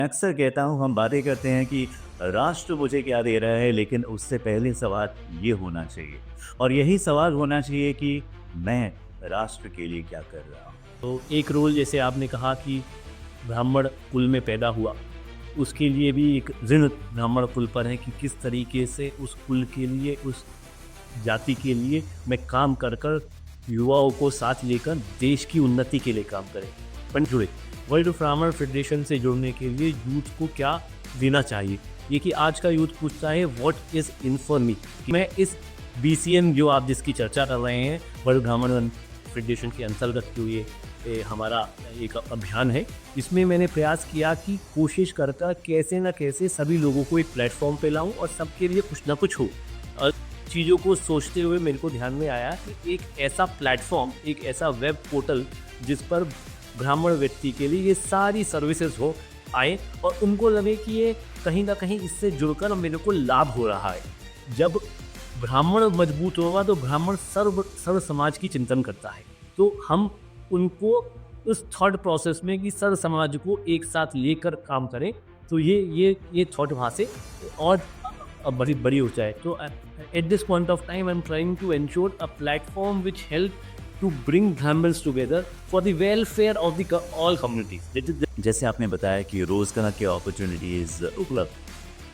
अक्सर कहता हूँ हम बातें करते हैं कि राष्ट्र मुझे क्या दे रहा है, लेकिन उससे पहले सवाल ये होना चाहिए और यही सवाल होना चाहिए कि मैं राष्ट्र के लिए क्या कर रहा हूँ। तो एक रोल जैसे आपने कहा कि ब्राह्मण कुल में पैदा हुआ, उसके लिए भी एक ऋण ब्राह्मण कुल पर है कि किस तरीके से उस कुल के लिए, उस जाति के लिए मैं काम कर कर युवाओं को साथ लेकर देश की उन्नति के लिए काम करें। पण जुड़े वर्ल्ड ब्राह्मण फेडरेशन से जुड़ने के लिए यूथ को क्या देना चाहिए, ये कि आज का यूथ पूछता है what is in for me. मैं इस BCM जो आप जिसकी चर्चा कर रहे हैं, वर्ल्ड ब्राह्मण फेडरेशन के अंतर्गत जो ये हमारा एक अभियान है, इसमें मैंने प्रयास किया कि कोशिश करता कैसे ना कैसे सभी लोगों को एक प्लेटफॉर्म पे लाऊं और सबके लिए कुछ ना कुछ हो। और चीज़ों को सोचते हुए मेरे को ध्यान में आया कि एक ऐसा प्लेटफॉर्म, एक ऐसा वेब पोर्टल जिस पर ब्राह्मण व्यक्ति के लिए ये सारी सर्विसेज हो आए और उनको लगे कि ये कहीं ना कहीं इससे जुड़कर मेरे को लाभ हो रहा है। जब ब्राह्मण मजबूत होगा तो ब्राह्मण सर्व समाज की चिंतन करता है, तो हम उनको उस थॉट प्रोसेस में कि सर्व समाज को एक साथ लेकर काम करें, तो ये थॉट वहाँ से और बड़ी बड़ी हो जाए। तो at this point of time I am trying to ensure a platform which help to bring Brahmins together for the welfare of the all communities. जैसे आपने बताया कि रोज़गार के अपॉर्चुनिटीज़ उपलब्ध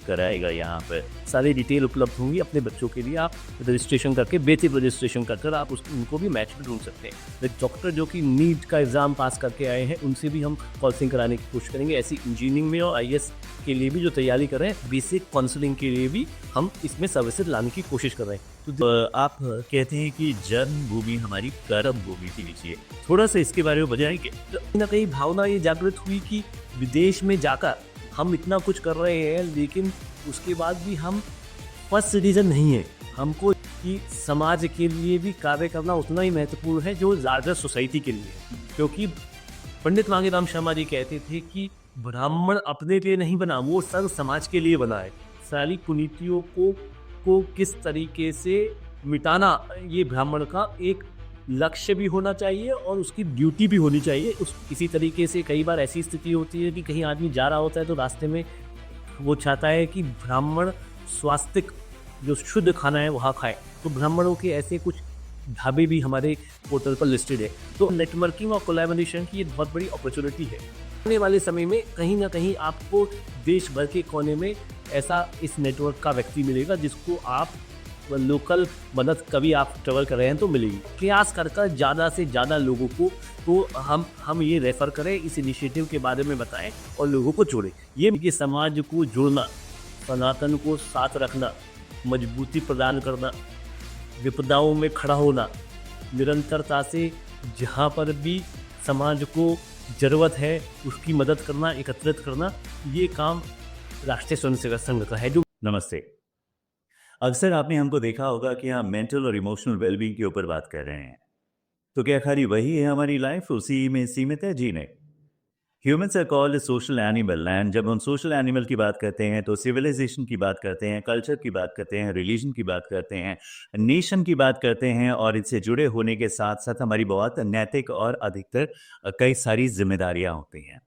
कराएगा, यहाँ पर सारी डिटेल उपलब्ध होंगी अपने बच्चों के लिए। आप रजिस्ट्रेशन करके, बेसिक रजिस्ट्रेशन कर आप उनको भी मैच में ढूंढ सकते हैं। डॉक्टर जो कि नीट का एग्ज़ाम पास करके आए हैं, उनसे भी हम काउंसलिंग कराने की कोशिश करेंगे। ऐसी इंजीनियरिंग में और IAS के लिए भी जो तैयारी कर रहे हैं, बेसिक काउंसलिंग के लिए भी हम इसमें सर्विसेज लाने की कोशिश कर रहे हैं। तो आप कहते हैं कि जन्मभूमि हमारी कर्म भूमि थी लीजिए, थोड़ा सा इसके बारे में बताएंगे? कहीं ना कहीं भावना ये जागृत हुई कि विदेश में जाकर हम इतना कुछ कर रहे हैं, लेकिन उसके बाद भी हम फर्स्ट सिटीजन नहीं है। हमको कि समाज के लिए भी कार्य करना उतना ही महत्वपूर्ण है जो लार्जर सोसाइटी के लिए। क्योंकि पंडित मांगेराम शर्मा जी कहते थे कि ब्राह्मण अपने लिए नहीं बना, वो सर्व समाज के लिए बना है। सारी कुनीतियों को किस तरीके से मिटाना, ये ब्राह्मण का एक लक्ष्य भी होना चाहिए और उसकी ड्यूटी भी होनी चाहिए। इसी तरीके से कई बार ऐसी स्थिति होती है कि कहीं आदमी जा रहा होता है तो रास्ते में वो चाहता है कि ब्राह्मण स्वास्थ्यिक जो शुद्ध खाना है वहाँ खाए, तो ब्राह्मणों के ऐसे कुछ ढाबे भी हमारे पोर्टल पर लिस्टेड है। तो नेटवर्किंग और कोलैबोरेशन की ये बहुत बड़ी अपॉर्चुनिटी है। आने वाले समय में कहीं ना कहीं आपको देश भर के कोने में ऐसा इस नेटवर्क का व्यक्ति मिलेगा जिसको आप लोकल मदद कभी आप ट्रेवल कर रहे हैं तो मिलेगी। प्रयास कर ज़्यादा से ज़्यादा लोगों को तो हम ये रेफ़र करें, इस इनिशिएटिव के बारे में बताएं और लोगों को जोड़ें। ये कि समाज को जोड़ना, सनातन को साथ रखना, मजबूती प्रदान करना, विपदाओं में खड़ा होना, निरंतरता से जहाँ पर भी समाज को ज़रूरत है उसकी मदद करना, एकत्रित करना, ये काम राष्ट्रीय स्वयंसेवक संघ का है। नमस्ते। अक्सर आपने हमको देखा होगा कि हम मेंटल और इमोशनल वेलबींग के ऊपर बात कर रहे हैं, तो क्या खाली वही है हमारी लाइफ, उसी में सीमित है? जी नहीं। Humans are called social animal, and जब हम सोशल एनिमल की बात करते हैं तो सिविलाइजेशन की बात करते हैं, कल्चर की बात करते हैं, रिलीजन की बात करते हैं, नेशन की बात करते हैं, और इससे जुड़े होने के साथ साथ हमारी बहुत नैतिक और अधिकतर कई सारी जिम्मेदारियां होती हैं।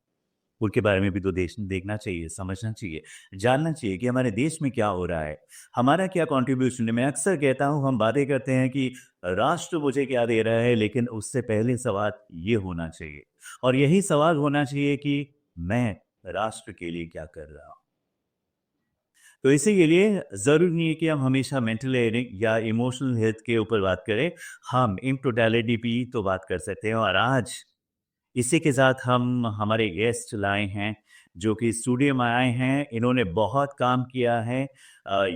उनके बारे में भी तो देश देखना चाहिए, समझना चाहिए, जानना चाहिए कि हमारे देश में क्या हो रहा है, हमारा क्या कंट्रीब्यूशन है। मैं अक्सर कहता हूँ हम बातें करते हैं कि राष्ट्र मुझे क्या दे रहा है, लेकिन उससे पहले सवाल ये होना चाहिए और यही सवाल होना चाहिए कि मैं राष्ट्र के लिए क्या कर रहा हूँ। तो इसी के लिए ज़रूरी नहीं है कि हम हमेशा मेंटल या इमोशनल हेल्थ के ऊपर बात करें, हम इन टोटलिटी भी तो बात कर सकते हैं। और आज इसी के साथ हम हमारे गेस्ट लाए हैं जो कि स्टूडियो में आए हैं। इन्होंने बहुत काम किया है,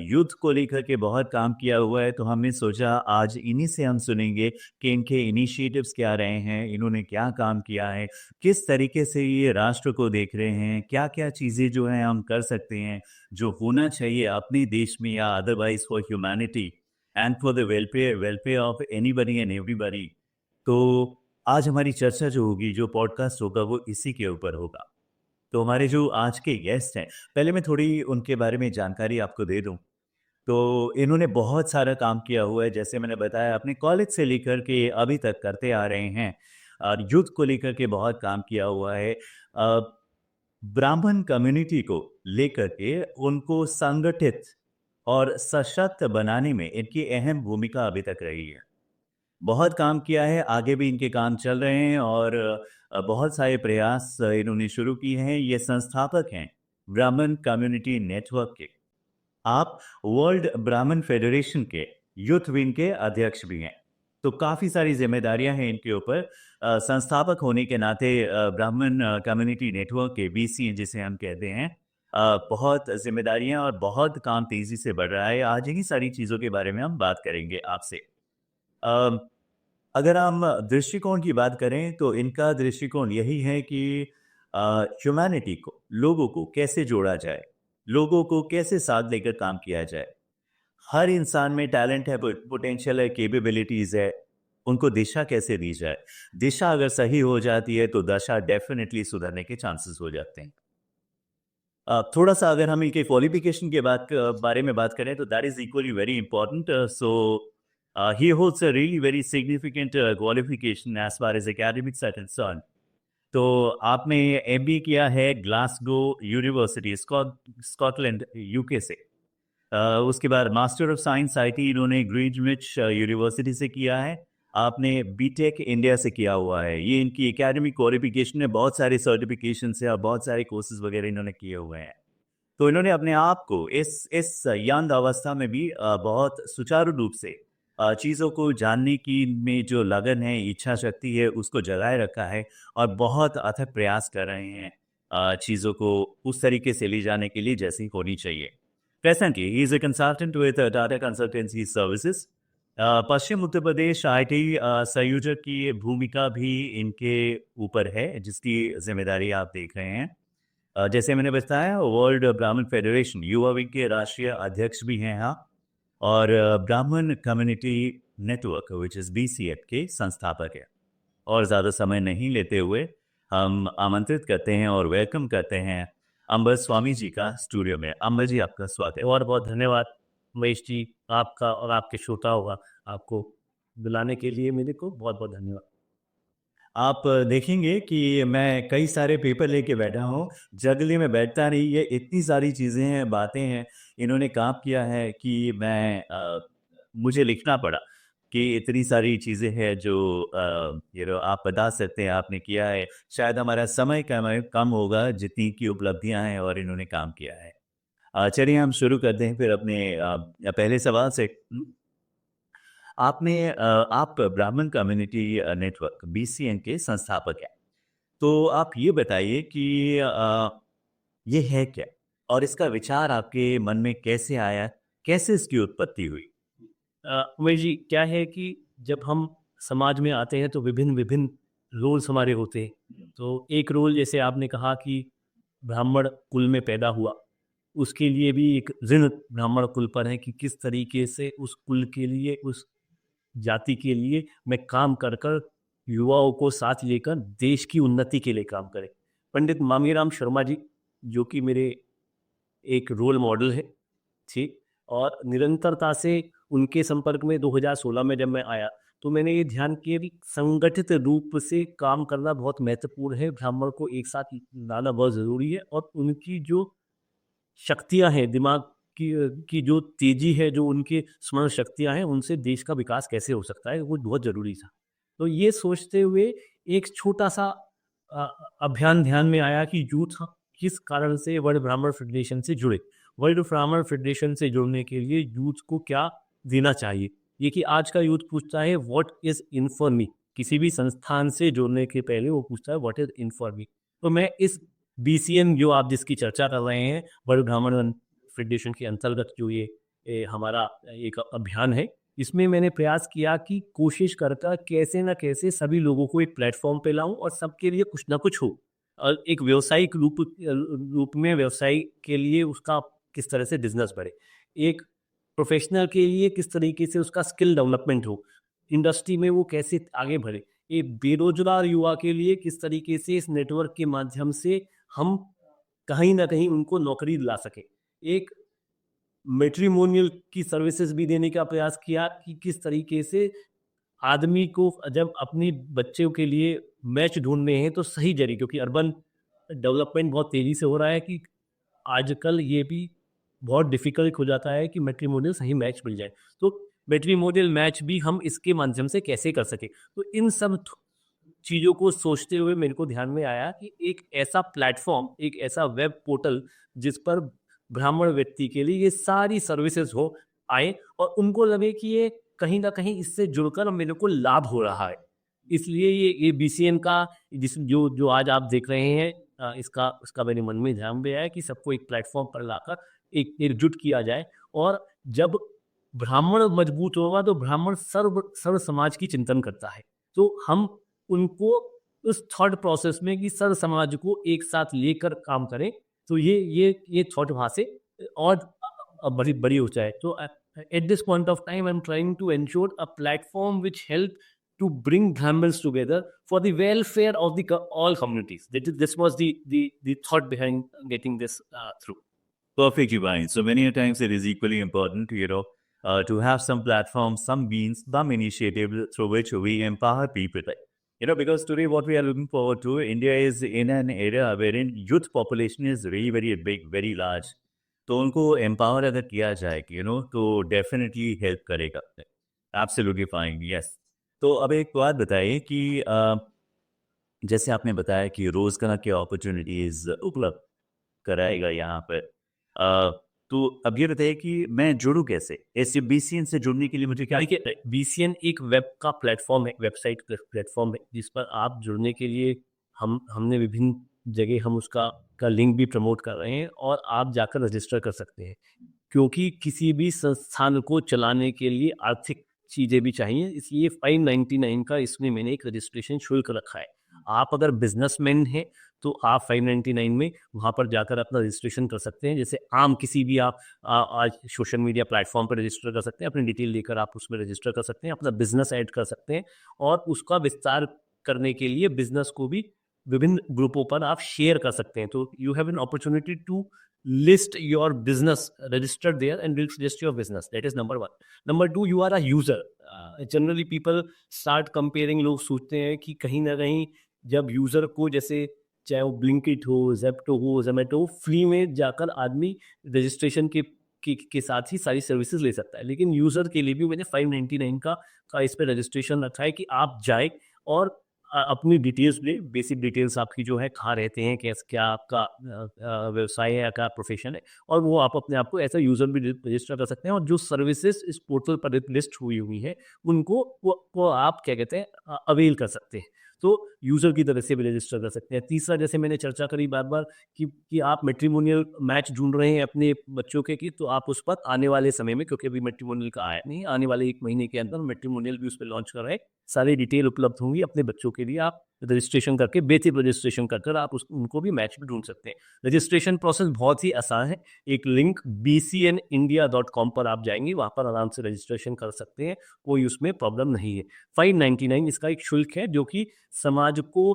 युद्ध को लेकर के बहुत काम किया हुआ है, तो हमने सोचा आज इन्हीं से हम सुनेंगे कि इनके इनिशिएटिव्स क्या रहे हैं, इन्होंने क्या काम किया है, किस तरीके से ये राष्ट्र को देख रहे हैं, क्या क्या चीज़ें जो हैं हम कर सकते हैं, जो होना चाहिए अपने देश में या otherwise for humanity and for the welfare welfare of anybody and everybody. तो आज हमारी चर्चा जो होगी, जो पॉडकास्ट होगा, वो इसी के ऊपर होगा। तो हमारे जो आज के गेस्ट हैं, पहले मैं थोड़ी उनके बारे में जानकारी आपको दे दूं। तो इन्होंने बहुत सारा काम किया हुआ है, जैसे मैंने बताया अपने कॉलेज से लेकर के अभी तक करते आ रहे हैं, और युद्ध को लेकर के बहुत काम किया हुआ है। ब्राह्मण कम्युनिटी को लेकर के उनको संगठित और सशक्त बनाने में इनकी अहम भूमिका अभी तक रही है। बहुत काम किया है, आगे भी इनके काम चल रहे हैं और बहुत सारे प्रयास इन्होंने शुरू किए हैं। ये संस्थापक हैं ब्राह्मण कम्युनिटी नेटवर्क के। आप वर्ल्ड ब्राह्मण फेडरेशन के यूथ विंग के अध्यक्ष भी हैं। तो काफ़ी सारी जिम्मेदारियां हैं इनके ऊपर। संस्थापक होने के नाते ब्राह्मण कम्युनिटी नेटवर्क के बीसी जिसे हम कहते हैं, बहुत जिम्मेदारियां और बहुत काम तेज़ी से बढ़ रहा है। आज इन्हीं सारी चीज़ों के बारे में हम बात करेंगे आपसे। अ, अगर हम दृष्टिकोण की बात करें तो इनका दृष्टिकोण यही है कि ह्यूमैनिटी को, लोगों को कैसे जोड़ा जाए, लोगों को कैसे साथ लेकर काम किया जाए। हर इंसान में टैलेंट है, पोटेंशियल है, कैपेबिलिटीज़ है, उनको दिशा कैसे दी जाए। दिशा अगर सही हो जाती है तो दशा डेफिनेटली सुधरने के चांसेस हो जाते हैं। थोड़ा सा अगर हम इनके क्वालिफिकेशन के बारे में बात करें तो that is equally very important. So he holds a really very significant qualification as far as academics are concern. तो आपने एमबी किया है ग्लासगो यूनिवर्सिटी, स्कॉटलैंड, यूके से। उसके बाद मास्टर ऑफ साइंस आईटी इन्होंने ग्रीनविच यूनिवर्सिटी से किया है। आपने बीटेक इंडिया से किया हुआ है। ये इनकी एकेडमिक क्वालिफिकेशन है। बहुत सारे सर्टिफिकेशन है और बहुत सारे कोर्सेज वगैरह इन्होंने किए हुए हैं। तो इन्होंने अपने आप को इस यंग अवस्था में भी बहुत सुचारू रूप से चीज़ों को जानने की में जो लगन है, इच्छा शक्ति है, उसको जगाए रखा है और बहुत अथक प्रयास कर रहे हैं चीज़ों को उस तरीके से ले जाने के लिए जैसी होनी चाहिए। Presently, he is a consultant with Tata Consultancy Services. Paschim Uttar Pradesh IT संयोजक की भूमिका भी इनके ऊपर है, जिसकी जिम्मेदारी आप देख रहे हैं। जैसे मैंने बताया, वर्ल्ड ब्राह्मण फेडरेशन युवा विंग के राष्ट्रीय अध्यक्ष भी हैं यहाँ, और ब्राह्मण community network which is BCF के संस्थापक है। और ज़्यादा समय नहीं लेते हुए हम आमंत्रित करते हैं और वेलकम करते हैं अंबर स्वामी जी का स्टूडियो में। अंबर जी, आपका स्वागत है। बहुत बहुत धन्यवाद महेश जी, आपका और आपके श्रोताओं का, आपको बुलाने के लिए मेरे को बहुत बहुत धन्यवाद। आप देखेंगे कि मैं कई सारे पेपर लेके बैठा हूँ, जगली में बैठता नहीं, ये इतनी सारी चीज़ें हैं, बातें हैं, इन्होंने काम किया है कि मुझे लिखना पड़ा कि इतनी सारी चीज़ें हैं जो आप बता सकते हैं आपने किया है। शायद हमारा समय कम होगा जितनी की उपलब्धियां हैं और इन्होंने काम किया है। चलिए हम शुरू करते हैं फिर अपने पहले सवाल से। आप ब्राह्मण कम्युनिटी नेटवर्क बीसीएन के संस्थापक हैं। तो आप ये बताइए कि ये है क्या और इसका विचार आपके मन में कैसे आया, कैसे इसकी उत्पत्ति हुई? उमेश जी, क्या है कि जब हम समाज में आते हैं तो विभिन्न विभिन्न रोल्स हमारे होते हैं। तो एक रोल, जैसे आपने कहा कि ब्राह्मण कुल में पैदा हुआ, उसके लिए भी एक ऋण ब्राह्मण कुल पर है कि किस तरीके से उस कुल के लिए, उस जाति के लिए मैं काम कर कर युवाओं को साथ लेकर देश की उन्नति के लिए काम करें। पंडित मांगीराम शर्मा जी, जो कि मेरे एक रोल मॉडल है, ठीक, और निरंतरता से उनके संपर्क में 2016 में जब मैं आया तो मैंने ये ध्यान किया कि संगठित रूप से काम करना बहुत महत्वपूर्ण है। ब्राह्मण को एक साथ लाना बहुत ज़रूरी है और उनकी जो शक्तियां हैं, दिमाग की जो तेजी है, जो उनकी स्मरण शक्तियां हैं, उनसे देश का विकास कैसे हो सकता है, वो बहुत ज़रूरी था। तो ये सोचते हुए एक छोटा सा अ, अभियान ध्यान में आया कि यूथ किस कारण से वर्ल्ड ब्राह्मण फेडरेशन से जुड़े। वर्ल्ड ब्राह्मण फेडरेशन से जुड़ने के लिए यूथ को क्या देना चाहिए, ये कि आज का यूथ पूछता है what is in for me. किसी भी संस्थान से जुड़ने के पहले वो पूछता है what is in for me. तो मैं इस बीसीएम, जो आप जिसकी चर्चा कर रहे हैं, वर्ल्ड ब्राह्मण फेडरेशन के अंतर्गत जो ये हमारा एक अभियान है, इसमें मैंने प्रयास किया कि कोशिश करता कैसे ना कैसे सभी लोगों को एक प्लेटफॉर्म पे लाऊं और सबके लिए कुछ ना कुछ हो। और एक व्यावसायिक रूप में व्यवसाय के लिए उसका किस तरह से बिजनेस बढ़े, एक प्रोफेशनल के लिए किस तरीके से उसका स्किल डेवलपमेंट हो, इंडस्ट्री में वो कैसे आगे बढ़े, एक बेरोजगार युवा के लिए किस तरीके से इस नेटवर्क के माध्यम से हम कहीं ना कहीं उनको नौकरी दिला सके, एक मैट्रिमोनियल की सर्विसेज भी देने का प्रयास किया कि किस तरीके से आदमी को जब अपनी बच्चों के लिए मैच ढूंढने हैं तो सही जरिए, क्योंकि अर्बन डेवलपमेंट बहुत तेज़ी से हो रहा है कि आजकल ये भी बहुत डिफ़िकल्ट हो जाता है कि मैट्रिमोनियल सही मैच मिल जाए। तो मैट्रिमोनियल मैच भी हम इसके माध्यम से कैसे कर सकें? तो इन सब चीज़ों को सोचते हुए मेरे को ध्यान में आया कि एक ऐसा प्लेटफ़ॉर्म, एक ऐसा वेब पोर्टल जिस पर ब्राह्मण व्यक्ति के लिए ये सारी सर्विसेज़ हो आएँ और उनको लगे कि ये कहीं न कहीं इससे जुड़कर मेरे को लाभ हो रहा है। इसलिए ये बीसीएन का जिस जो जो आज आप देख रहे हैं इसका मेरे मन में ध्यान में आया कि सबको एक प्लेटफ़ॉर्म पर लाकर एक एकजुट किया जाए और जब ब्राह्मण मजबूत होगा तो ब्राह्मण सर्व समाज की चिंतन करता है। तो हम उनको उस थॉट प्रोसेस में कि सर्व समाज को एक साथ लेकर काम करें, तो ये थॉट वहाँ से और बड़ी बड़ी हो जाए। तो at this point of time I am trying to ensure a platform which help to bring Brahmins together for the welfare of all communities. This was the thought behind getting this through. Perfectly fine. So many a times it is equally important, to have some platform, some means, some initiative through which we empower people. Because today what we are looking forward to, India is in an era wherein youth population is very, very big, very large. तो उनको empower अगर किया जाए, तो definitely help करेगा. Absolutely fine. Yes. तो अब एक बात बताइए कि जैसे आपने बताया कि रोज़गार के अपॉर्चुनिटीज़ उपलब्ध कराएगा यहाँ पर। तो अब ये बताइए कि मैं जुड़ूँ कैसे? ऐसे बीसीएन से जुड़ने के लिए मुझे क्या देखिए, बीसीएन एक वेब का प्लेटफ़ॉर्म है, वेबसाइट प्लेटफ़ॉर्म है, जिस पर आप जुड़ने के लिए हमने विभिन्न जगह हम उसका लिंक भी प्रमोट कर रहे हैं और आप जाकर रजिस्टर कर सकते हैं। क्योंकि किसी भी संस्थान को चलाने के लिए आर्थिक चीज़ें भी चाहिए, इसलिए 599 का इसमें मैंने एक रजिस्ट्रेशन शुल्क रखा है। आप अगर बिज़नेसमैन हैं, तो आप 599 में वहाँ पर जाकर अपना रजिस्ट्रेशन कर सकते हैं। जैसे आम किसी भी आप आज सोशल मीडिया प्लेटफ़ॉर्म पर रजिस्टर कर सकते हैं, अपनी डिटेल लेकर आप उसमें रजिस्टर कर सकते हैं, अपना बिज़नेस ऐड कर सकते हैं और उसका विस्तार करने के लिए बिज़नेस को भी विभिन्न ग्रुपों पर आप शेयर कर सकते हैं। तो you have an opportunity to list your business, register there and list your business. That is number 1. Number 2, you are a user. Generally people start comparing, लोग सोचते हैं कि कहीं ना कहीं जब यूज़र को, जैसे चाहे वो ब्लिंकिट हो, जेप्टो हो, जोमेटो हो, फ्री में जाकर आदमी रजिस्ट्रेशन के साथ ही सारी सर्विसेज ले सकता है। लेकिन यूज़र के लिए भी मैंने 599 का इस पर रजिस्ट्रेशन रखा है कि आप जाए और अपनी डिटेल्स दें, बेसिक डिटेल्स आपकी जो है, कहाँ रहते हैं, क्या आपका व्यवसाय है या क्या प्रोफेशन है, और वो आप अपने आप को ऐसा यूज़र भी रजिस्टर कर सकते हैं और जो सर्विसेज इस पोर्टल पर लिस्ट हुई हैं उनको वो आप क्या कहते हैं अवेल कर सकते हैं। तो यूज़र की तरह से भी रजिस्टर कर सकते हैं। तीसरा, जैसे मैंने चर्चा करी बार-बार कि आप मैट्रिमोनियल मैच ढूँढ रहे हैं अपने बच्चों के, तो आप उस पर आने वाले समय में, क्योंकि अभी मैट्रिमोनियल का आया नहीं, आने वाले 1 महीने के अंदर मैट्रिमोनियल भी उस पे लॉन्च कर रहे हैं। सारी डिटेल उपलब्ध होंगी अपने बच्चों के लिए। आप रजिस्ट्रेशन करके, बेसिक रजिस्ट्रेशन कर आप उनको भी मैच भी ढूँढ सकते हैं। रजिस्ट्रेशन प्रोसेस बहुत ही आसान है। एक लिंक bcnindia.com पर आप जाएँगे, वहाँ पर आराम से रजिस्ट्रेशन कर सकते हैं, कोई उसमें प्रॉब्लम नहीं है। 599 इसका एक शुल्क है जो कि समाज को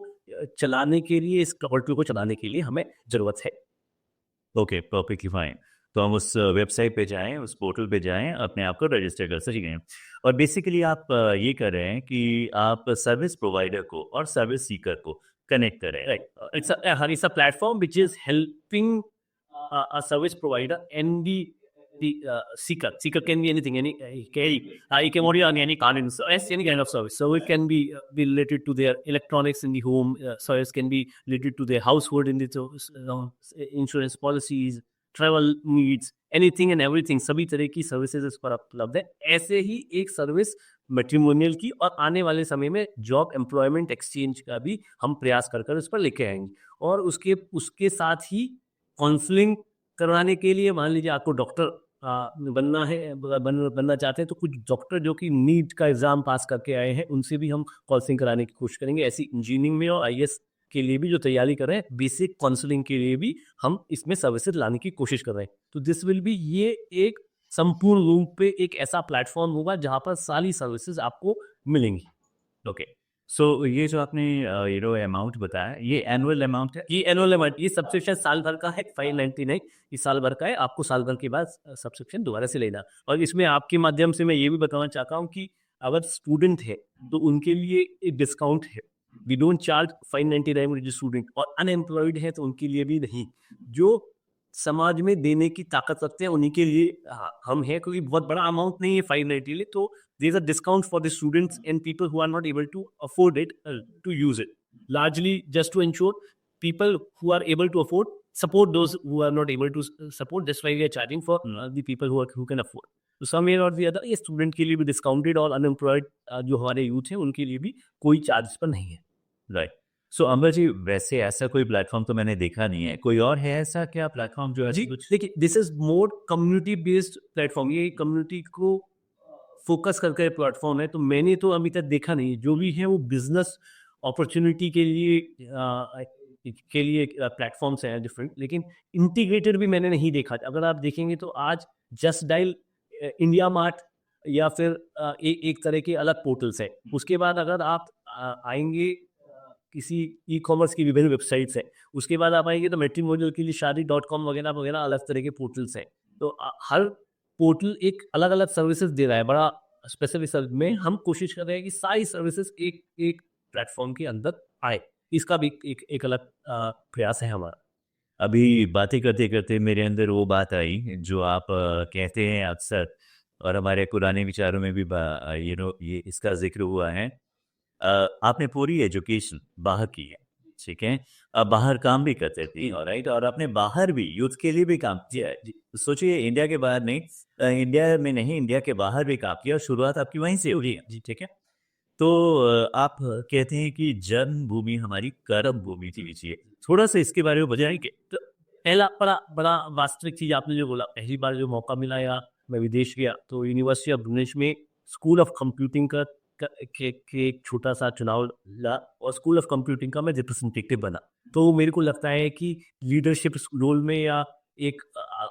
चलाने के लिए, इस पोर्टल को चलाने के लिए हमें ज़रूरत है। Okay, perfectly fine. तो हम उस वेबसाइट पे जाएँ, उस पोर्टल पे जाएँ, अपने आप को रजिस्टर कर सकें। और बेसिकली आप ये कर रहे हैं कि आप सर्विस प्रोवाइडर को और सर्विस सीकर को कनेक्ट कर रहे हैं, right? It's a platform which is helping a service provider and the seeker. Seeker can be anything, it can be any kind of service. So it can be related to their electronics in the home. Service can be related to their household in the insurance policies, travel needs, anything and everything. सभी तरह की services इस पर उपलब्ध है। ऐसे ही एक service matrimonial की और आने वाले समय में जॉब एम्प्लॉयमेंट एक्सचेंज का भी हम प्रयास कर इस पर लेके आएंगे। और उसके साथ ही काउंसलिंग करवाने के लिए, मान लीजिए आपको डॉक्टर बनना है, बनना चाहते हैं, तो कुछ डॉक्टर जो कि नीट का एग्ज़ाम पास करके आए हैं, उनसे भी हम काउंसलिंग कराने की कोशिश करेंगे। ऐसी इंजीनियरिंग में और आईएएस के लिए भी जो तैयारी कर रहे हैं, बेसिक काउंसलिंग के लिए भी हम इसमें सर्विसेज लाने की कोशिश कर रहे हैं। तो दिस विल बी, ये एक संपूर्ण रूप पे एक ऐसा प्लेटफॉर्म होगा जहाँ पर सारी सर्विसेज आपको मिलेंगी। ओके, सो ये जो आपने अमाउंट बताया, ये एनुअल अमाउंट है? ये एनुअल अमाउंट, ये सब्सक्रिप्शन साल भर का है, 599 ये साल भर का है। आपको साल भर के बाद सब्सक्रिप्शन दोबारा से लेना। और इसमें आपके माध्यम से मैं ये भी बताना चाहता हूँ कि अगर स्टूडेंट है तो उनके लिए एक डिस्काउंट है। वी डोंट चार्ज 599 स्टूडेंट, और अनएम्प्लॉयड है तो उनके लिए भी नहीं। जो समाज में देने की ताकत रखते हैं उन्हीं के लिए हम हैं, क्योंकि बहुत बड़ा अमाउंट नहीं है 590 लिए, तो there is a discount for the students and people who are not able to afford it, to use it, largely just to ensure people who are able to afford support those who are not able to support. That's why we are charging for the people who can afford. तो some way or the other ये student के लिए भी discounted, और unemployed जो हमारे youth है उनके लिए भी कोई चार्ज पर नहीं है। राइट। सो अंबर जी, वैसे ऐसा कोई प्लेटफॉर्म तो मैंने देखा नहीं है, कोई और है ऐसा क्या प्लेटफॉर्म जो जी ऐसा कुछ? देखिए, this is more community based platform, ये कम्युनिटी को फोकस करके प्लेटफॉर्म है। तो मैंने तो अभी तक देखा नहीं, जो भी है वो बिजनेस अपॉर्चुनिटी के लिए प्लेटफॉर्म्स हैं डिफरेंट, लेकिन इंटीग्रेटेड भी मैंने नहीं देखा। अगर आप देखेंगे तो आज जस्ट डायल, इंडिया मार्ट, या फिर एक तरह के अलग पोर्टल्स हैं। उसके बाद अगर आप आएंगे किसी ई कॉमर्स की विभिन्न वेबसाइट्स हैं, उसके बाद आप आएंगे तो मैट्रिमोनियल के लिए शादी.com वगैरह वगैरह अलग तरह के पोर्टल्स हैं। तो हर पोर्टल एक अलग अलग सर्विसेज दे रहा है, बड़ा स्पेसिफिक सर्विस में हम कोशिश कर रहे हैं कि सारी सर्विसेज एक एक प्लेटफॉर्म के अंदर आए। इसका भी एक अलग प्रयास है हमारा। अभी बातें करते करते मेरे अंदर वो बात आई जो आप कहते हैं अक्सर, और हमारे पुराने विचारों में भी ये इसका जिक्र हुआ है। आपने पूरी एजुकेशन बाहर की है, ठीक है? अब बाहर काम भी करते थे, राइट, और आपने बाहर भी यूथ के लिए भी काम किया है। सोचिए, इंडिया के बाहर नहीं, इंडिया में नहीं, इंडिया के बाहर भी काम किया, और शुरुआत आपकी वहीं से हुई है, जी, ठीक है? तो आप कहते हैं कि जन्मभूमि हमारी कर्म भूमि थी, लीजिए थोड़ा सा इसके बारे में बताएंगे? तो पहला बड़ा बड़ा वास्तविक चीज़ आपने जो बोला, पहली बार जो मौका मिला या मैं विदेश गया, तो यूनिवर्सिटी ऑफ भुवनेश्वर में स्कूल ऑफ कंप्यूटिंग के एक छोटा सा चुनाव ला, और स्कूल ऑफ कंप्यूटिंग का मैं रिप्रेजेंटेटिव बना। तो मेरे को लगता है कि लीडरशिप रोल में, या एक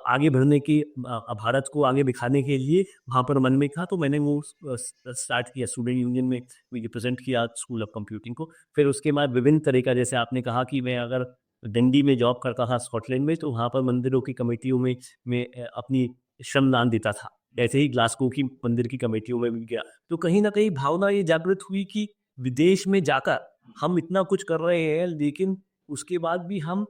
आगे बढ़ने की, भारत को आगे दिखाने के लिए वहाँ पर मन में था, तो मैंने वो स्टार्ट किया, स्टूडेंट यूनियन में रिप्रेजेंट किया स्कूल ऑफ कंप्यूटिंग को। फिर उसके बाद विभिन्न तरह का, जैसे आपने कहा कि मैं अगर डंडी में जॉब करता था स्कॉटलैंड में, तो वहाँ पर मंदिरों की कमेटियों में मैं अपनी श्रमदान देता था। ऐसे ही ग्लासगो की मंदिर की कमेटियों में भी गया। तो कहीं ना कहीं भावना ये जागृत हुई कि विदेश में जाकर हम इतना कुछ कर रहे हैं, लेकिन उसके बाद भी हम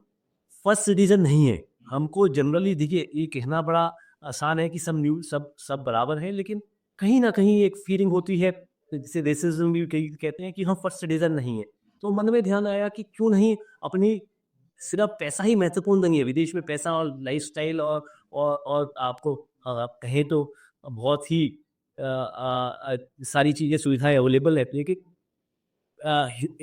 फर्स्ट सिटीजन नहीं है। हमको जनरली, देखिए, ये कहना बड़ा आसान है कि सब बराबर हैं, लेकिन कहीं ना कहीं एक फीलिंग होती है, जिसे रेसिज्म भी कई कहते हैं, कि हम फर्स्ट सिटीजन नहीं है। तो मन में ध्यान आया कि क्यों नहीं अपनी, सिर्फ पैसा ही महत्वपूर्ण नहीं है विदेश में, पैसा और लाइफस्टाइल और आपको आप कहें तो बहुत ही सारी चीज़ें, सुविधाएं अवेलेबल है, लेकिन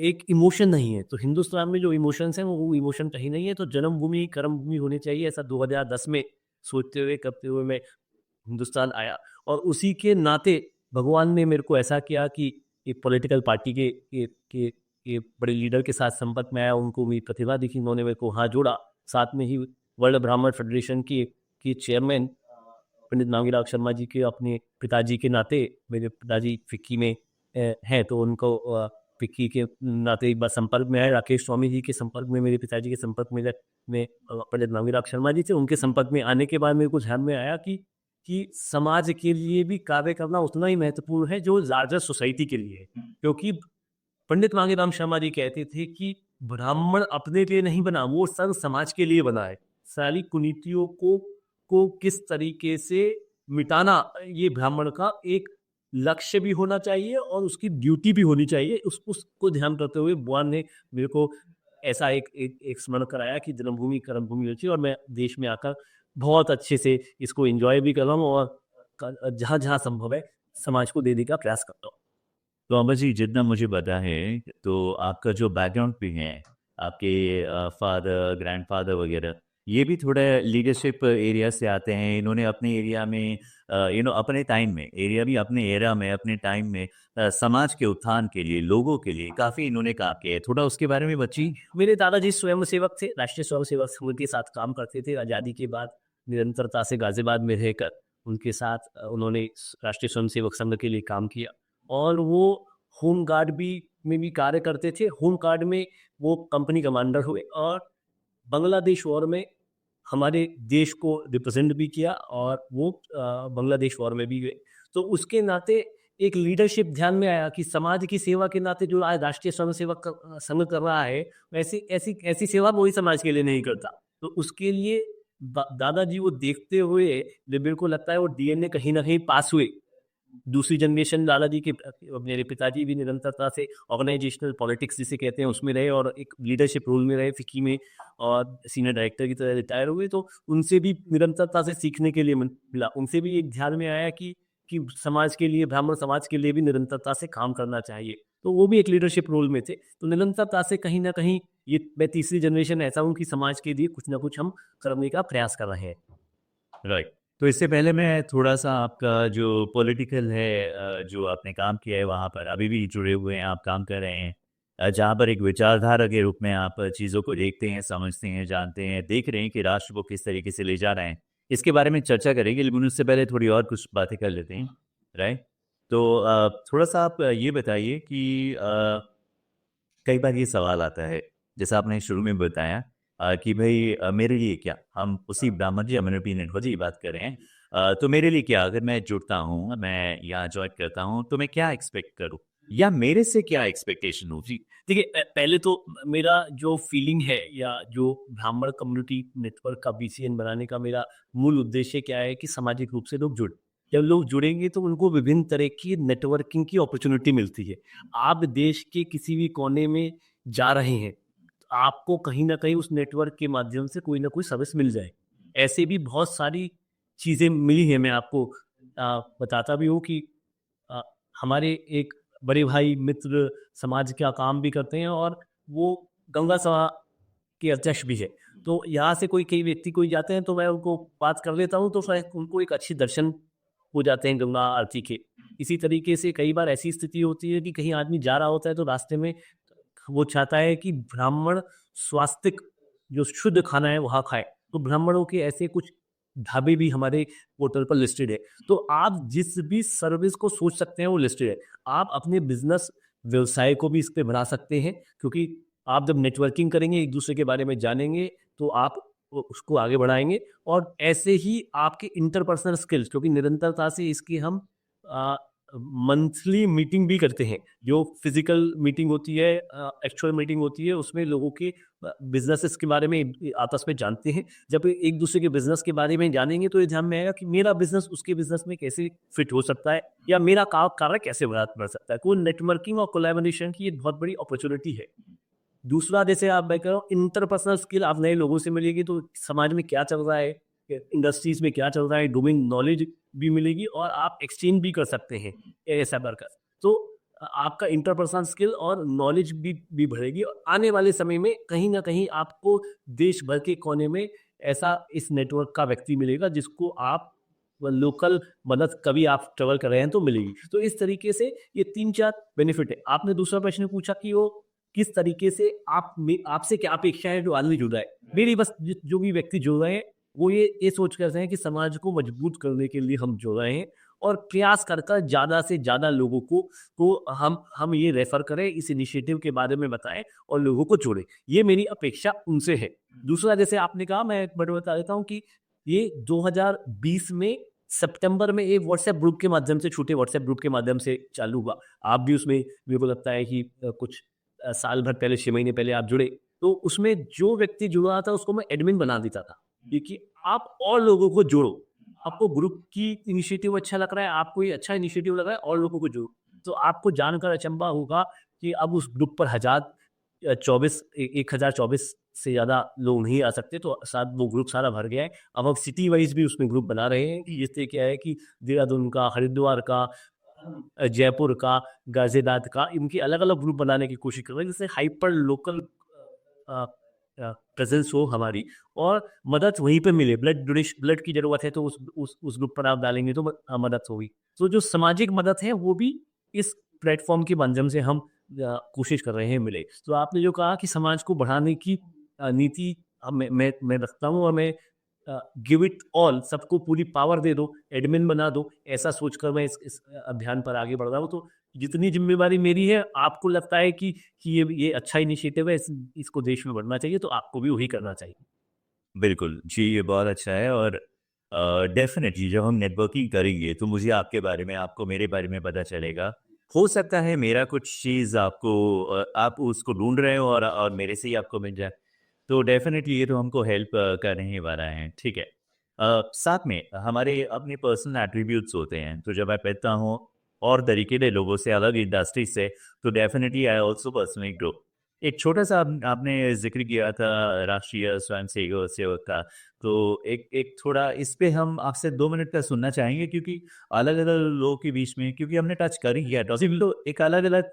एक इमोशन नहीं है। तो हिंदुस्तान में जो इमोशंस हैं वो इमोशन कहीं नहीं है। तो जन्मभूमि कर्मभूमि होनी चाहिए, ऐसा 2010 में सोचते हुए करते हुए मैं हिंदुस्तान आया, और उसी के नाते भगवान ने मेरे को ऐसा किया कि एक पॉलिटिकल पार्टी के बड़े लीडर के साथ संपर्क में आया, उनको मेरी प्रतिभा दिखी, उन्होंने मेरे को हाथ जोड़ा। साथ में ही वर्ल्ड ब्राह्मण फेडरेशन की चेयरमैन पंडित नामीराग शर्मा जी के, अपने पिताजी के नाते, मेरे पिताजी फिक्की में हैं, तो उनको फिक्की के नाते एक बार संपर्क में आए। राकेश स्वामी जी के संपर्क में, मेरे पिताजी के संपर्क में पंडित नामीराग शर्मा जी थे, उनके संपर्क में आने के बाद मेरे को ध्यान में आया कि समाज के लिए भी कार्य करना उतना ही महत्वपूर्ण है जो लार्जर सोसाइटी के लिए है। क्योंकि पंडित मांगेराम शर्मा जी कहते थे कि ब्राह्मण अपने लिए नहीं बना, वो सर्व समाज के लिए बना है। सारी कुनीतियों को किस तरीके से मिटाना, ये ब्राह्मण का एक लक्ष्य भी होना चाहिए और उसकी ड्यूटी भी होनी चाहिए। उसको ध्यान करते हुए भगवान ने मेरे को ऐसा एक स्मरण कराया कि जन्मभूमि कर्मभूमि होती है, और मैं देश में आकर बहुत अच्छे से इसको एंजॉय भी कर रहा हूँ, और जहाँ जहाँ संभव है समाज को देने का प्रयास करता हूँ। तो अमर जी, जितना मुझे पता है, तो आपका जो बैकग्राउंड भी है, आपके फादर, ग्रैंडफादर वगैरह, ये भी थोड़ा लीडरशिप एरिया से आते हैं। इन्होंने अपने एरिया में, अपने टाइम में, एरिया भी अपने एरा में, अपने टाइम में समाज के उत्थान के लिए, लोगों के लिए काफ़ी इन्होंने काम किया है। थोड़ा उसके बारे में बच्ची। मेरे दादाजी स्वयंसेवक थे, राष्ट्रीय स्वयंसेवक संघ के साथ काम करते थे। आज़ादी के बाद निरंतरता से गाजियाबाद में रहकर उनके साथ उन्होंने राष्ट्रीय स्वयंसेवक संघ के लिए काम किया, और वो होम गार्ड में भी कार्य करते थे। होम गार्ड में वो कंपनी कमांडर हुए, और बांग्लादेश वॉर में हमारे देश को रिप्रेजेंट भी किया, और वो बांग्लादेश वॉर में भी गए। तो उसके नाते एक लीडरशिप ध्यान में आया कि समाज की सेवा के नाते जो आज राष्ट्रीय स्वयंसेवक संघ कर रहा है, वैसी ऐसी ऐसी सेवा वही समाज के लिए नहीं करता। तो उसके लिए दादाजी वो देखते हुए मेरे को लगता है वो डीएनए कहीं ना कहीं पास हुए। दूसरी जनरेशन दादाजी के मेरे पिताजी भी निरंतरता से ऑर्गेनाइजेशनल पॉलिटिक्स जिसे कहते हैं उसमें रहे और एक लीडरशिप रोल में रहे फिक्की में, और सीनियर डायरेक्टर की तरह रिटायर हुए। तो उनसे भी निरंतरता से सीखने के लिए मिला। उनसे भी एक ध्यान में आया कि समाज के लिए, ब्राह्मण समाज के लिए भी निरंतरता से काम करना चाहिए। तो वो भी एक लीडरशिप रोल में थे। तो निरंतरता से कहीं ना कहीं ये मैं तीसरी जनरेशन ऐसा हूँ कि समाज के लिए कुछ ना कुछ हम करने का प्रयास कर रहे हैं। राइट। तो इससे पहले मैं थोड़ा-सा आपका जो पॉलिटिकल है जो आपने काम किया है वहाँ पर अभी भी जुड़े हुए हैं, आप काम कर रहे हैं। जहाँ पर एक विचारधारा के रूप में आप चीज़ों को देखते हैं, समझते हैं, जानते हैं, देख रहे हैं कि राष्ट्र को किस तरीके से ले जा रहे हैं। इसके बारे में चर्चा करेंगे, लेकिन उससे पहले थोड़ी और कुछ बातें कर लेते हैं, राइट? तो थोड़ा-सा आप ये बताइए कि कई बार ये सवाल आता है, जैसा आपने शुरू में बताया कि भई मेरे लिए क्या? हम उसी ब्राह्मण जी कम्युनिटी नेटवर्क की बात कर रहे हैं। तो मेरे लिए क्या? अगर मैं जुड़ता हूँ, मैं यहाँ जॉइन करता हूँ, तो मैं क्या एक्सपेक्ट करूँ? या मेरे से क्या एक्सपेक्टेशन हो? जी। देखिए पहले तो मेरा जो फीलिंग है या जो ब्राह्मण कम्युनिटी नेटवर्क का बीसीएन बनाने का मेरा मूल उद्देश्य क्या है कि सामाजिक रूप से लोग जुड़े। जब लोग जुड़ेंगे तो उनको विभिन्न तरह की नेटवर्किंग की अपॉर्चुनिटी मिलती है। आप देश के किसी भी कोने में जा रहे हैं, तो आपको कहीं न कहीं उस नेटवर्क के माध्यम से कोई ना कोई सर्विस मिल जाए। ऐसे भी बहुत सारी चीज़ें मिली हैं। मैं आपको बताता भी हूँ कि अ, हमारे एक बड़े भाई मित्र समाज का काम भी करते हैं और वो गंगा सभा के अध्यक्ष भी है। तो यहाँ से कोई कई व्यक्ति कोई जाते हैं तो मैं उनको बात कर लेता हूँ तो शायद उनको एक अच्छी दर्शन हो जाते हैं गंगा आरती के। इसी तरीके से कई बार ऐसी स्थिति होती है कि कहीं आदमी जा रहा होता है तो रास्ते में वो चाहता है कि ब्राह्मण स्वास्तिक जो शुद्ध खाना है वहाँ खाए। तो ब्राह्मणों के ऐसे कुछ ढाबे भी हमारे पोर्टल पर लिस्टेड है। तो आप जिस भी सर्विस को सोच सकते हैं वो लिस्टेड है। आप अपने बिज़नेस व्यवसाय को भी इस पे बढ़ा सकते हैं, क्योंकि आप जब नेटवर्किंग करेंगे, एक-दूसरे के बारे में जानेंगे, तो आप उसको आगे बढ़ाएँगे। और ऐसे ही आपके इंटरपर्सनल स्किल्स, क्योंकि निरंतरता से इसकी हम अ, मंथली मीटिंग भी करते हैं। जो फिज़िकल मीटिंग होती है, एक्चुअल मीटिंग होती है, उसमें लोगों के बिज़नेसेस के बारे में आपस में जानते हैं। जब एक-दूसरे के बिज़नेस के बारे में जानेंगे तो ये ध्यान में आएगा कि मेरा बिज़नेस उसके बिज़नेस में कैसे फिट हो सकता है या मेरा कार्य कैसे बढ़ सकता है। तो नेटवर्किंग और कोलैबोरेशन की एक बहुत बड़ी अपॉर्च्युनिटी है। दूसरा, जैसे आप मैं कह रहा हूँ इंटरपर्सनल स्किल, आप नए लोगों से मिलेंगे तो समाज में क्या चल रहा है, इंडस्ट्रीज में क्या चल रहा है, डोमेन नॉलेज भी मिलेगी और आप एक्सचेंज भी कर सकते हैं ऐसा बढ़कर। तो आपका इंटरपर्सनल स्किल और नॉलेज भी बढ़ेगी और आने वाले समय में कहीं ना कहीं आपको देश भर के कोने में ऐसा इस नेटवर्क का व्यक्ति मिलेगा जिसको आप लोकल मदद कभी आप ट्रेवल कर रहे हैं तो मिलेगी। तो इस तरीके से ये 3-4 बेनिफिट है। आपने दूसरा प्रश्न पूछा कि वो किस तरीके से आपसे क्या अपेक्षा है जो आदमी जुड़ रहा है। मेरी बस जो भी व्यक्ति जुड़ रहे हैं वो ये सोच कर रहे हैं कि समाज को मजबूत करने के लिए हम जुड़ रहे हैं और प्रयास कर ज़्यादा से ज़्यादा लोगों को हम ये रेफर करें, इस इनिशिएटिव के बारे में बताएं और लोगों को जोड़ें। ये मेरी अपेक्षा उनसे है। दूसरा, जैसे आपने कहा, मैं एक बार बता देता हूँ कि ये 2020 में सितंबर में एक व्हाट्सएप ग्रुप के माध्यम से, छोटे व्हाट्सएप ग्रुप के माध्यम से चालू हुआ। आप भी उसमें, मेरे को लगता है कि कुछ साल भर पहले, 6 महीने पहले आप जुड़े। तो उसमें जो व्यक्ति जुड़ा था उसको मैं एडमिन बना देता था, क्योंकि आप और लोगों को जोड़ो। आपको ग्रुप की इनिशिएटिव अच्छा लग रहा है, आपको ये अच्छा इनिशिएटिव लग रहा है और लोगों को जोड़ो। तो आपको जानकर अचंभा होगा कि अब उस ग्रुप पर 1024 से ज़्यादा लोग नहीं आ सकते, तो शायद वो ग्रुप सारा भर गया है। अब हम सिटी वाइज़ भी उसमें ग्रुप बना रहे हैं कि जिससे क्या है कि देहरादून का, हरिद्वार का, जयपुर का, गाज़ियाबाद का, इनके अलग-अलग ग्रुप बनाने की कोशिश कर रहे हैं, जिससे हाइपर लोकल प्रेज़ेंस हो हमारी और मदद वहीं पे मिले। ब्लड की ज़रूरत है तो उस ग्रुप पर आप डालेंगे तो मदद होगी। तो जो सामाजिक मदद है वो भी इस प्लेटफ़ॉर्म के माध्यम से हम कोशिश कर रहे हैं मिले। तो आपने जो कहा कि समाज को बढ़ाने की नीति मैं रखता हूँ और मैं गिव इट ऑल, सबको पूरी पावर दे दो, एडमिन बना दो, ऐसा सोचकर मैं इस अभियान पर आगे बढ़ रहा हूँ। तो जितनी ज़िम्मेवारी मेरी है, आपको लगता है कि ये अच्छा इनिशिएटिव है, इसको देश में बढ़ना चाहिए, तो आपको भी वही करना चाहिए। बिल्कुल, जी, ये बहुत अच्छा है और डेफिनेटली जब हम नेटवर्किंग करेंगे तो मुझे आपके बारे में, आपको मेरे बारे में पता चलेगा। हो सकता है मेरा कुछ चीज़ आपको आप उसको ढूँढ रहे हो और मेरे से ही आपको मिल जाए। तो डेफिनेटली ये तो हमको हेल्प करने ही वाला है, ठीक है। साथ में हमारे अपने पर्सनल एट्रीब्यूट्स होते हैं, तो जब मैं मिलता हूँ और तरीके के लोगों से, अलग इंडस्ट्री से, तो definitely I also personally grow. एक छोटा-सा आपने ज़िक्र किया था राष्ट्रीय स्वयंसेवक सेवक का, तो एक एक थोड़ा इस पे हम आपसे 2 मिनट का सुनना चाहेंगे, क्योंकि अलग-अलग लोगों के बीच में, क्योंकि हमने टच कर ही किया टॉपिक, तो एक अलग-अलग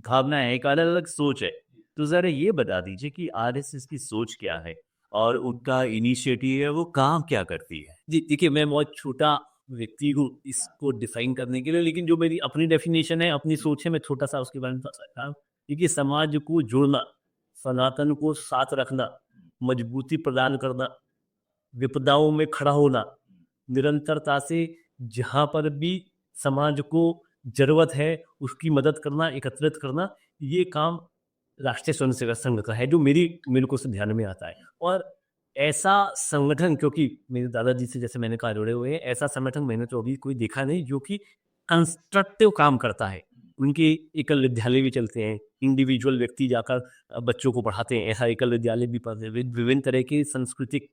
भावना है, एक अलग-अलग सोच है। तो ज़रा ये बता दीजिए कि आरएसएस की सोच क्या है? और उनका इनिशिएटिव है, वो काम क्या करती है? जी, देखिए मैं बहुत छोटा व्यक्ति हूँ इसको डिफाइन करने के लिए, लेकिन जो मेरी अपनी डेफिनेशन है, अपनी सोच है, मैं छोटा-सा उसके बारे में बता सकता हूँ। देखिए समाज को जोड़ना, सनातन को साथ रखना, मजबूती प्रदान करना, विपदाओं में खड़ा होना, निरंतरता से जहाँ पर भी समाज को ज़रूरत है, उसकी मदद करना, एकत्रित करना, ये काम राष्ट्रीय स्वयंसेवक संघ का है, जो मेरे को ध्यान में आता है। और ऐसा संगठन, क्योंकि मेरे दादाजी से जैसे मैंने कहा जुड़े हुए हैं, ऐसा संगठन मैंने तो अभी कोई देखा नहीं जो कि कंस्ट्रक्टिव काम करता है। उनके एकल विद्यालय भी चलते हैं, इंडिविजुअल व्यक्ति जाकर बच्चों को पढ़ाते हैं, ऐसा एकल विद्यालय भी पढ़ते हैं, विभिन्न तरह के सांस्कृतिक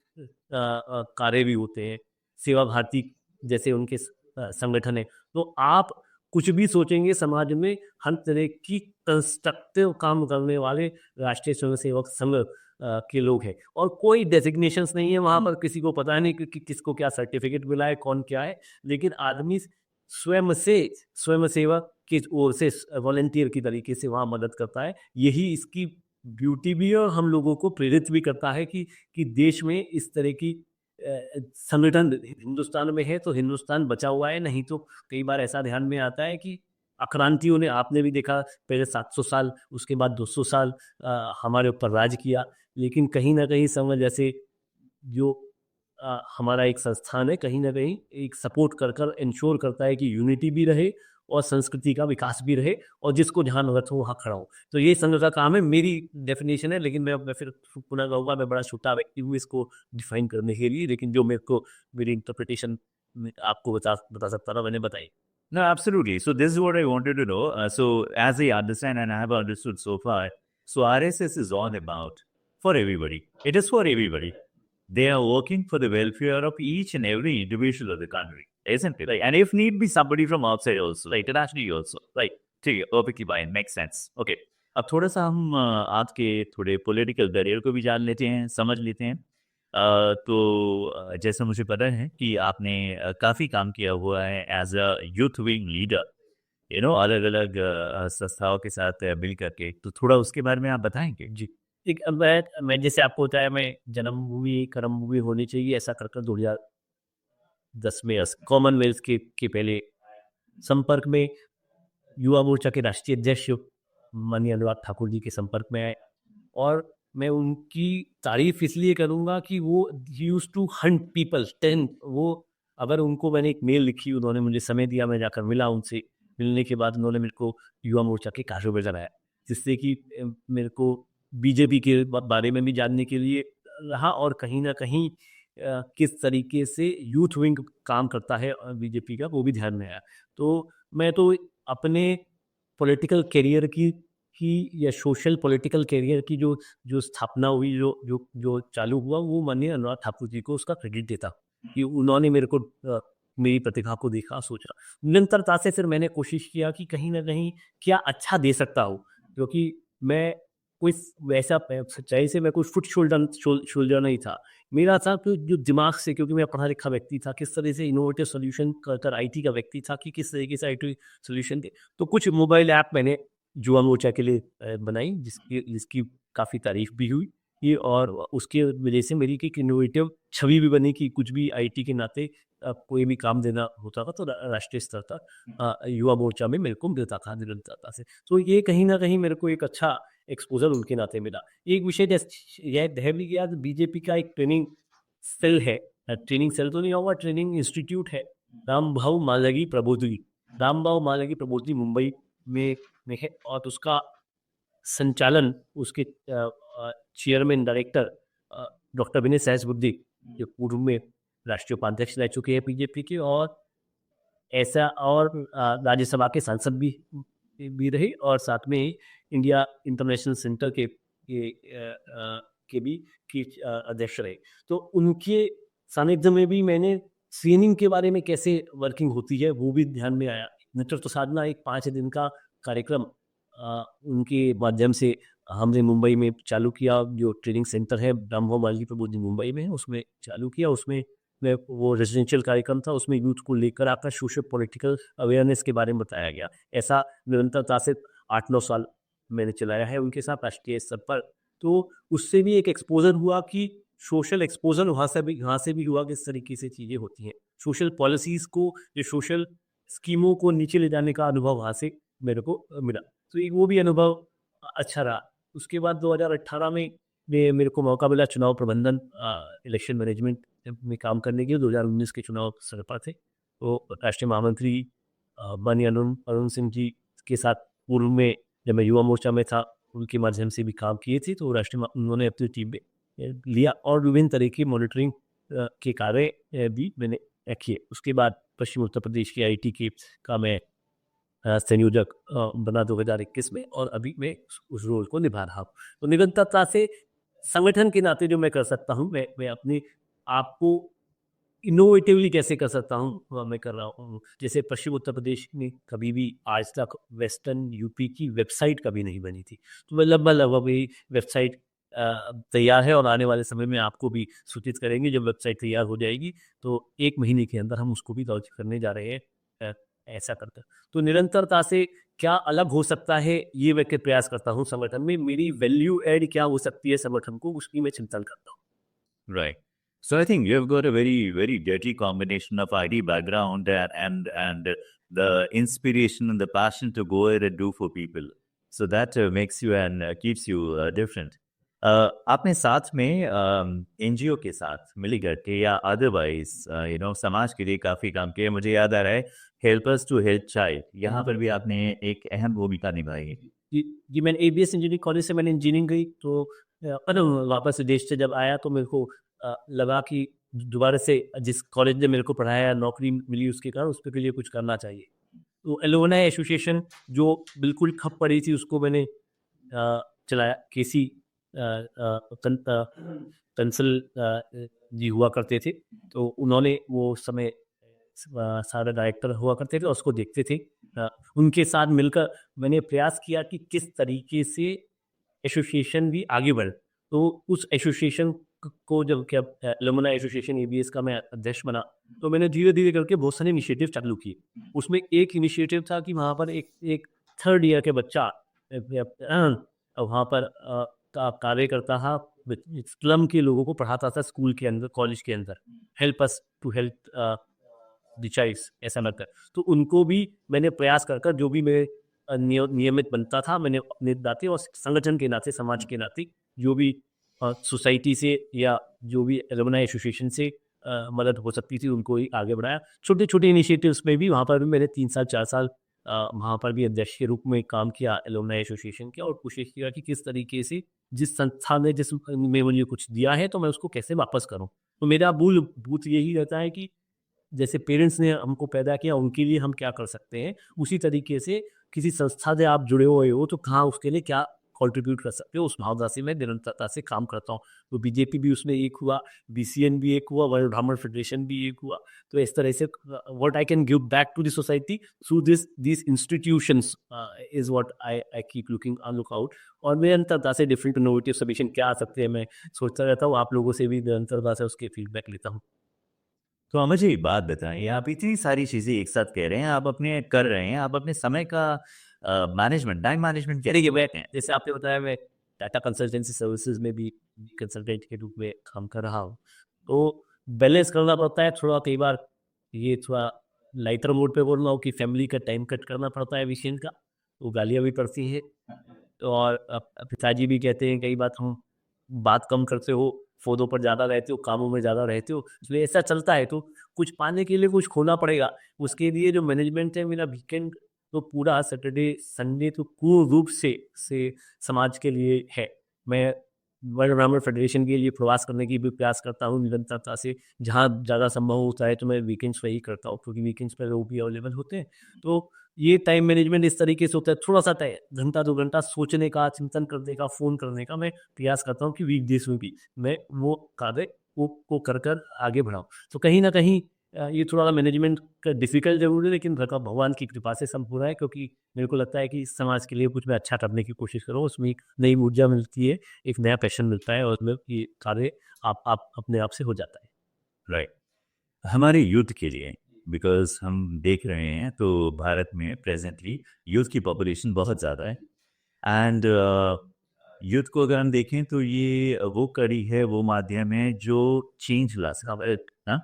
कार्य भी होते हैं, सेवा भारती जैसे उनके संगठन है। तो आप कुछ भी सोचेंगे समाज में हर तरह की कंस्ट्रक्टिव काम करने वाले राष्ट्रीय स्वयंसेवक संघ के लोग हैं, और कोई डेजिग्नेशंस नहीं है वहाँ पर, किसी को पता नहीं कि किसको क्या सर्टिफिकेट मिला है, कौन क्या है, लेकिन आदमी स्वयंसेवक की ओर से वॉलंटियर की तरीके से वहाँ मदद करता है। यही इसकी ब्यूटी भी है, और हम लोगों को प्रेरित भी करता है कि देश में इस तरह की संगठन हिंदुस्तान में है तो हिंदुस्तान बचा हुआ है, नहीं तो कई बार ऐसा ध्यान में आता है कि आक्रांतियों ने, आपने भी देखा, पहले 700 साल, उसके बाद 200 साल हमारे ऊपर राज किया, लेकिन कहीं न कहीं समझ ऐसे जो हमारा एक संस्थान है, कहीं न कहीं एक सपोर्ट कर इंश्योर करता है कि यूनिटी भी रहे और संस्कृति का विकास भी रहे, और जिसको जहाँ ज़रूरत हो वहाँ खड़ा हो। तो ये संघ का काम है, मेरी डेफ़िनेशन है, लेकिन मैं फिर पुनः कहूँगा, मैं बड़ा छोटा व्यक्ति हूँ इसको डिफ़ाइन करने के लिए, लेकिन जो मेरे को मेरी इंटरप्रिटेशन में आपको बता सकता था, मैंने बताई। No, absolutely. So this is what I wanted to know. So as I understand and I have understood so far, so RSS is all about for everybody. It is for everybody. They are working for the welfare of each and every individual of the country, isn't it? Right. And if need be, somebody from outside also, like internationally also, right? ठीक है, perfectly fine, makes sense. Okay. अब थोड़ा सा हम आज के थोड़े political career को भी जान लेते हैं, समझ लेते हैं। जैसा मुझे पता है कि आपने काफ़ी काम किया हुआ है as a youth wing leader, अलग-अलग संस्थाओं के साथ मिल करके, तो थोड़ा उसके बारे में आप बताएँगे? जी। एक मैं जैसे आपको बताया, मैं जन्मभूमि, कर्मभूमि होनी चाहिए, ऐसा कर 2010 में कॉमनवेल्थ के पहले संपर्क में युवा मोर्चा के राष्ट्रीय अध्यक्ष माननीय अनुराग ठाकुर जी के संपर्क में आए, और मैं उनकी तारीफ इसलिए करूँगा कि वो यूज्ड टू हंट पीपल 10, वो अगर उनको मैंने एक मेल लिखी, उन्होंने मुझे समय दिया, मैं जाकर मिला उनसे, मिलने के बाद उन्होंने मेरे को युवा मोर्चा के कार्यों में लगाया, जिससे कि मेरे को बीजेपी के बारे में भी जानने के लिए रहा, और कहीं ना कहीं किस तरीके से यूथ विंग काम करता है बीजेपी का, वो भी ध्यान में आया। तो मैं तो अपने पॉलिटिकल करियर की या सोशल पॉलिटिकल करियर की जो जो स्थापना हुई, जो चालू हुआ, वो माननीय अनुराग ठाकुर जी को उसका क्रेडिट देता हूँ कि उन्होंने मेरे को मेरी प्रतिभा को देखा, सोचा। निरंतरता से फिर मैंने कोशिश किया कि कहीं न कहीं क्या अच्छा दे सकता हूँ, क्योंकि मैं कोई वैसा सच्चाई से मैं कोई फुट शोल्डर नहीं था। मेरा था कि जो दिमाग से, क्योंकि मैं पढ़ा-लिखा व्यक्ति था, किस तरह से इनोवेटिव सॉल्यूशन कर आईटी का व्यक्ति था कि किस तरीके से आईटी सॉल्यूशन दे। तो कुछ मोबाइल ऐप मैंने युवा मोर्चा के लिए बनाई, जिसकी काफ़ी तारीफ़ भी हुई। ये और उसके वजह से मेरी एक इनोवेटिव छवि भी बनी कि कुछ भी आईटी के नाते कोई भी काम देना होता था तो राष्ट्रीय स्तर तक युवा मोर्चा में मेरे को मिलता था निरंतरता से। तो ये कहीं न कहीं मेरे को एक अच्छा एक्सपोज़र उनके नाते मिला। एक विषय यह रह भी गया, बीजेपी का एक ट्रेनिंग सेल है, ट्रेनिंग सेल तो नहीं होगा, ट्रेनिंग इंस्टीट्यूट है, रामभाऊ मालगी प्रबोधिनी। रामभाऊ मालगी प्रबोधिनी मुंबई में है, और उसका संचालन उसके chairman director doctor Vinay Sahasrabuddhe, जो पूर्व में राष्ट्रीय उपाध्यक्ष रह चुके हैं बीजेपी के, और ऐसा और राज्यसभा के सांसद भी रहे, और साथ में ही इंडिया इंटरनेशनल सेंटर के भी अध्यक्ष रहे। तो उनके सानिध्य में भी मैंने ट्रेनिंग के बारे में कैसे वर्किंग होती है वो भी ध्यान में आया। नेतृत्व साधना एक 5 दिन का कार्यक्रम उनके माध्यम से हमने मुंबई में चालू किया। जो ट्रेनिंग सेंटर है ब्रह्मो माली प्रबोधिनी मुंबई में है, उसमें चालू किया। उसमें वो रेजिडेंशियल कार्यक्रम था, उसमें यूथ को लेकर आपका सोशल पॉलिटिकल अवेयरनेस के बारे में बताया गया। ऐसा निरंतरता से 8-9 साल मैंने चलाया है उनके साथ राष्ट्रीय स्तर पर। तो उससे भी एक एक्सपोजर हुआ कि सोशल एक्सपोजर वहाँ से भी हुआ किस तरीके से चीज़ें होती हैं। सोशल पॉलिसीज़ को, जो सोशल स्कीमों को नीचे ले जाने का अनुभव वहाँ से मेरे को मिला। तो एक वो भी अनुभव अच्छा रहा। उसके बाद 2018 में मेरे को मौका मिला चुनाव प्रबंधन, इलेक्शन मैनेजमेंट में काम करने के। 2019 के चुनाव सर पर थे, तो राष्ट्रीय महामंत्री माननीय अरुण सिंह जी के साथ पूर्व में जब मैं युवा मोर्चा में था उनके माध्यम से भी काम किए थे। तो उन्होंने अपनी टीम में लिया और विभिन्न तरह की मॉनिटरिंग के कार्य भी मैंने किए। उसके बाद पश्चिम उत्तर प्रदेश के IIT के का मैं संयोजक बना 2021 में, और अभी मैं उस रोल को निभा रहा हूँ। तो निरंतरता से संगठन के नाते जो मैं कर सकता हूँ, मैं अपने आप को इनोवेटिवली कैसे कर सकता हूँ वो मैं कर रहा हूँ। जैसे पश्चिम उत्तर प्रदेश में कभी भी आज तक वेस्टर्न यूपी की वेबसाइट कभी नहीं बनी थी, तो मैं लगभग वही वेबसाइट तैयार है, और आने वाले समय में आपको भी सूचित करेंगे। जब वेबसाइट तैयार हो जाएगी तो 1 महीने के अंदर हम उसको भी लॉन्च करने जा रहे हैं। ऐसा करते, तो निरंतरता से क्या अलग हो सकता है ये मैं के प्रयास करता हूँ। संगठन में मेरी वैल्यू ऐड क्या हो सकती है संगठन को, उसकी मैं चिंतन करता हूँ। Right. So I think you've got a very dirty combination of IT background and the inspiration and the passion to go ahead and do for people. So that makes you and keeps you different. आपने साथ में NGO के साथ मिली करके या otherwise समाज के लिए काफ़ी काम किया। मुझे याद आ रहा है हेल्पर्स टू हेल्प चाइल्ड, यहाँ पर भी आपने एक अहम भूमिका निभाई है। जी मैंने ABS इंजीनियरिंग कॉलेज से मैंने इंजीनियरिंग की। तो वापस देश से जब आया तो मेरे को लगा कि दोबारा से जिस कॉलेज ने मेरे को पढ़ाया नौकरी मिली उसके कारण उस के लिए कुछ करना चाहिए। तो एलुमनाई एसोसिएशन जो बिल्कुल खप पड़ी थी उसको मैंने चलाया। केसी कंसल जी हुआ करते थे, तो उन्होंने वो समय सारा डायरेक्टर हुआ करते थे और उसको देखते थे। उनके साथ मिलकर मैंने प्रयास किया कि किस तरीके से एसोसिएशन भी आगे बढ़े। तो उस एसोसिएशन को जब क्या एलुमनाई एसोसिएशन ABS का मैं अध्यक्ष बना, तो मैंने धीरे धीरे करके बहुत सारे इनिशिएटिव चालू किए। उसमें एक इनिशिएटिव था कि वहाँ पर एक 3rd ईयर के बच्चा वहाँ पर कार्य करता था, स्लम के लोगों को पढ़ाता था स्कूल के अंदर, कॉलेज के अंदर, help us to help the child ऐसा लगता है। तो उनको भी मैंने प्रयास कर जो भी मैं नियमित बनता था, मैंने अपने नाते और संगठन के नाते, समाज के नाते जो भी सोसाइटी से या जो भी एलुमनाई एसोसिएशन से मदद हो सकती थी उनको ही आगे बढ़ाया। छोटे छोटे इनिशिएटिव्स में भी वहाँ पर भी मैंने 3 साल 4 साल वहाँ पर भी अध्यक्ष के रूप में काम किया एलुमनाई एसोसिएशन के, और कोशिश किया कि किस तरीके से जिस संस्था ने जिस में मुझे कुछ दिया है तो मैं उसको कैसे वापस करूँ। तो मेरा मूलभूत यही रहता है कि जैसे पेरेंट्स ने हमको पैदा किया उनके लिए हम क्या कर सकते हैं, उसी तरीके से किसी संस्था से आप जुड़े हुए हो तो कहाँ उसके लिए क्या कंट्रीब्यूट कर सकते हो, उस भावना से मैं निरंतरता से काम करता हूँ। तो बीजेपी भी उसमें एक हुआ, BCN भी एक हुआ, वर्ल्ड ब्राह्मण फेडरेशन भी एक हुआ। तो इस तरह से what I can give back to the society through this institutions is what I keep look out. और निरंतरता से डिफरेंट इनोवेटिव सॉल्यूशन क्या आ सकते हैं मैं सोचता रहता हूँ, आप लोगों से भी निरंतरता से उसके फीडबैक लेता हूँ। तो मुझे एक बात बताएं, आप इतनी सारी चीज़ें एक साथ कह रहे हैं, आप अपने कर रहे हैं, आप अपने समय का मैनेजमेंट, टाइम मैनेजमेंट यानी कि मैं जैसे आपने बताया मैं टाटा कंसल्टेंसी सर्विसेज में भी कंसल्टेंट के रूप में काम कर रहा हूँ, तो बैलेंस करना पड़ता है थोड़ा। कई बार ये थोड़ा लाइटर मोड पे बोल रहा हूँ कि फैमिली का टाइम कट करना पड़ता है वीकेंड का, तो गालियाँ भी पड़ती हैं। और पिताजी भी कहते हैं कई बार तुम बात कम करते हो, फ़ोनों पर ज़्यादा रहते हो, कामों में ज़्यादा रहते हो, इसलिए ऐसा चलता है। तो कुछ पाने के लिए कुछ खोना पड़ेगा। उसके लिए जो मैनेजमेंट है मेरा वीकेंड तो पूरा सैटरडे संडे तो पूर्ण रूप से समाज के लिए है। मैं वर्ण ब्राह्मण फेडरेशन के लिए प्रवास करने की भी प्रयास करता हूँ निरंतरता से। जहाँ ज़्यादा संभव होता है तो मैं वीकेंड्स पे ही करता हूँ, क्योंकि वीकेंड्स पे लोग भी अवेलेबल होते हैं। तो ये टाइम मैनेजमेंट इस तरीके से होता है, थोड़ा-सा घंटा 2 घंटा सोचने का, चिंतन करने का, फ़ोन करने का मैं प्रयास करता हूँ कि वीकडेज़ में भी मैं वो कार्य को कर आगे बढ़ाऊँ। तो कहीं न कहीं ये थोड़ा मैनेजमेंट का डिफ़िकल्ट ज़रूर है, लेकिन भगवान की कृपा से सब हो रहा है, क्योंकि मेरे को लगता है कि समाज के लिए कुछ मैं अच्छा करने की कोशिश कर रहा हूँ, उसमें एक नई ऊर्जा मिलती है, एक नया पैशन मिलता है, और उसमें ये कार्य आप अपने आप से हो जाता है। राइट। हमारे यूथ के लिए, बिकॉज़ हम देख रहे हैं तो भारत में प्रेज़ेंटली यूथ की पॉपुलेशन बहुत ज़्यादा है एंड यूथ को अगर हम देखें तो ये वो कड़ी है, वो माध्यम है जो चेंज ला सकता है, हाँ?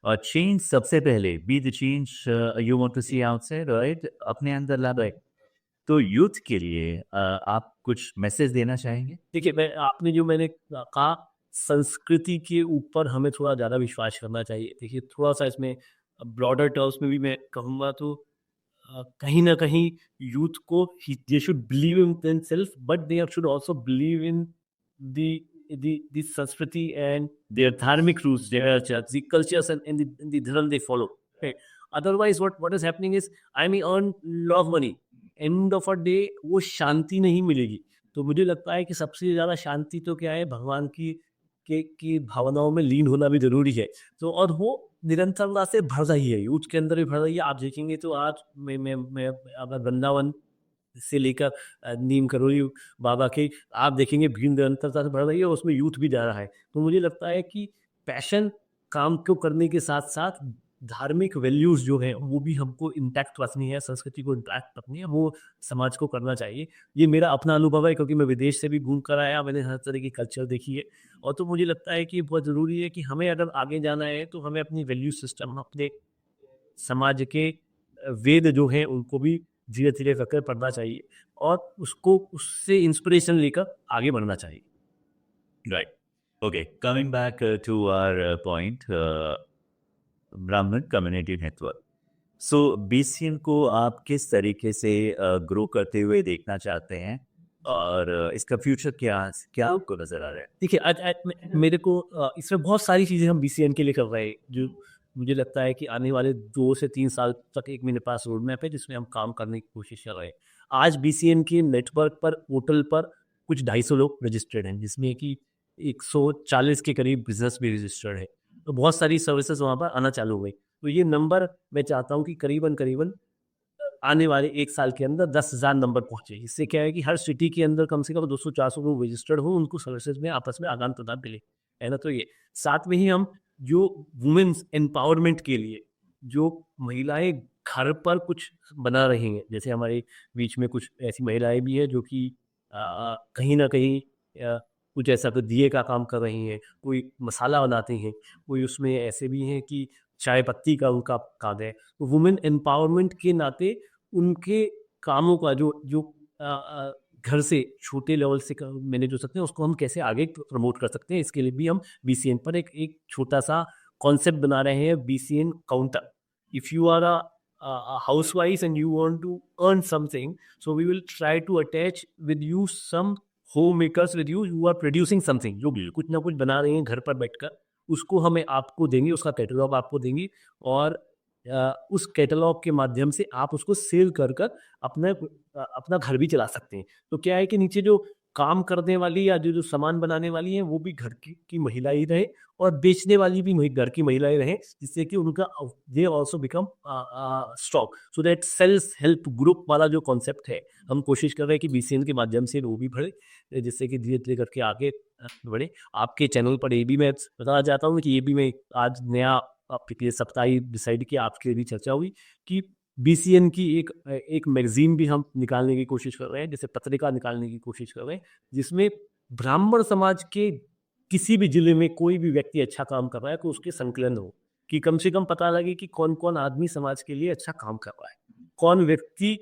और चेंज सबसे पहले be the change you want to see outside, right? अपने अंदर ला राइट। तो यूथ के लिए आप कुछ मैसेज देना चाहेंगे? देखिए, आपने जो मैंने कहा, संस्कृति के ऊपर हमें थोड़ा ज़्यादा विश्वास करना चाहिए। देखिए, थोड़ा-सा इसमें ब्रॉडर टर्म्स में भी मैं कहूँगा तो कहीं न कहीं यूथ को ही they should believe in themselves, but they should also believe in the the sanskriti and their dharmik rules, their the cultures and the dharma they follow. Right? Otherwise what is happening is I may earn lot of money, end of a day वो शांति नहीं मिलेगी। तो मुझे लगता है कि सबसे ज़्यादा शांति तो क्या है, भगवान की भावनाओं में लीन होना भी ज़रूरी है। तो और वो निरंतरता से भर रही है, यूथ के अंदर भी भर रही है। आप देखेंगे तो आज मैं अगर वृंदावन से लेकर नीम करोली बाबा के आप देखेंगे भीड़ निरंतरता से बढ़ रही है, और उसमें यूथ भी जा रहा है। तो मुझे लगता है कि पैशन काम को करने के साथ-साथ धार्मिक वैल्यूज़ जो हैं, वो भी हमको इंटैक्ट रखनी है, संस्कृति को इंटैक्ट रखनी है, वो समाज को करना चाहिए। ये मेरा अपना अनुभव है, क्योंकि मैं विदेश से भी घूम कर आया, मैंने हर तरह की कल्चर देखी है। और तो मुझे लगता है कि ये बहुत ज़रूरी है कि हमें अगर आगे जाना है, तो हमें अपनी वैल्यू सिस्टम, अपने समाज के वेद जो हैं, उनको भी धीरे-धीरे करके पढ़ना चाहिए, और उसको उससे इंस्पिरेशन लेकर आगे बढ़ना चाहिए। Right. Okay, coming back to our point, Brahmin community network. So BCN को आप किस तरीके से ग्रो करते हुए देखना चाहते हैं और इसका फ्यूचर क्या क्या आपको नजर आ रहा है? देखिए, आज आज मेरे को इसमें बहुत सारी चीज़ें हम बीसीएन के लिए कर रहे हैं, जो मुझे लगता है कि आने वाले 2 से 3 साल तक एक मेरे पास रोड मैप है, जिसमें हम काम करने की कोशिश कर रहे हैं। आज बीसीएन के नेटवर्क पर, पोर्टल पर कुछ 250 लोग रजिस्टर्ड हैं, जिसमें कि 140 के करीब बिज़नेस भी रजिस्टर्ड है। तो बहुत सारी सर्विसेज़ वहाँ पर आना चालू हो गई। तो ये नंबर मैं चाहता हूँ कि करीबन-करीबन आने वाले 1 साल के अंदर 10,000 नंबर पहुँचे। इससे क्या है कि हर सिटी के अंदर कम से कम 200-400 लोग रजिस्टर्ड हों, उनको सर्विसेज़ में आपस में आदान-प्रदान मिले, है ना? तो ये साथ में ही हम जो वुमेन्स एम्पावरमेंट के लिए जो महिलाएँ घर पर कुछ बना रही हैं, जैसे हमारे बीच में कुछ ऐसी महिलाएँ भी हैं जो कि कहीं न कहीं कुछ ऐसा तो दिए का काम कर रही हैं, कोई मसाला बनाती हैं, कोई उसमें ऐसे भी हैं कि चाय पत्ती का उनका कार्य है। तो वुमेन एम्पावरमेंट के नाते उनके कामों का जो जो घर से छोटे लेवल से मैनेज हो सकते हैं, उसको हम कैसे आगे प्रमोट कर सकते हैं, इसके लिए भी हम बीसीएन पर एक एक छोटा-सा कॉन्सेप्ट बना रहे हैं, BCN counter. If you are a housewife and you want to earn something, so we will try to attach with you some homemakers with you who are producing something, जो भी कुछ ना कुछ बना रहे हैं घर पर बैठकर, उसको हमें आपको देंगे, उसका कैटलॉग आपको देंगे, और उस कैटलॉग के माध्यम से आप उसको सेल कर अपना घर भी चला सकते हैं। तो क्या है कि नीचे जो काम करने वाली या जो जो सामान बनाने वाली हैं, वो भी घर की महिला ही रहे, और बेचने वाली भी घर की महिलाएँ रहें, जिससे कि उनका they also become strong, so that self help group वाला जो कॉन्सेप्ट है, हम कोशिश कर रहे हैं कि बीसीएन के माध्यम से वो भी बढ़े, जिससे कि धीरे-धीरे करके आगे बढ़े। आपके चैनल पर ये भी मैं बताना चाहता हूँ कि ये भी मैं आज नया पिछले सप्ताह ही डिसाइड किया, आपके भी चर्चा हुई कि बीसीएन की एक मैगज़ीन भी हम निकालने की कोशिश कर रहे हैं, जैसे पत्रिका निकालने की कोशिश कर रहे हैं, जिसमें ब्राह्मण समाज के किसी भी ज़िले में कोई भी व्यक्ति अच्छा काम कर रहा है, तो उसके संकलन हो, कि कम से कम पता लगे कि कौन-कौन आदमी समाज के लिए अच्छा काम कर रहा है। कौन व्यक्ति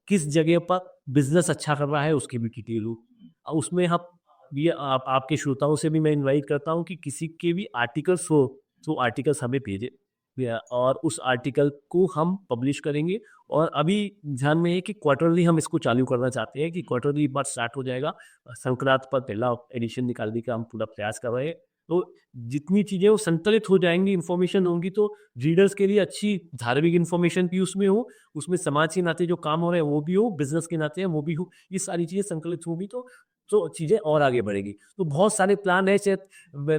किस जगह पर बिज़नेस अच्छा कर रहा है, उसकी भी डिटेल हो। उसमें हम ये आपके श्रोताओं से भी मैं इनवाइट करता हूँ कि किसी के भी आर्टिकल्स हो, तो आर्टिकल्स हमें भेजें। और उस आर्टिकल को हम पब्लिश करेंगे। और अभी ध्यान में है कि क्वार्टरली हम इसको चालू करना चाहते हैं कि क्वार्टरली एक बार स्टार्ट हो जाएगा। संक्रांत पर पहला एडिशन निकालने का हम पूरा प्रयास कर रहे हैं। तो जितनी चीज़ें वो संतुलित हो जाएंगी, इन्फॉर्मेशन होंगी, तो रीडर्स के लिए अच्छी धार्मिक इन्फॉर्मेशन भी उसमें हो, उसमें समाज के नाते जो काम हो रहे हैं वो भी हो, बिजनेस के नाते वो भी हो, ये सारी चीज़ें संकलित होंगी तो चीज़ें और आगे बढ़ेगी। तो बहुत सारे प्लान है। शायद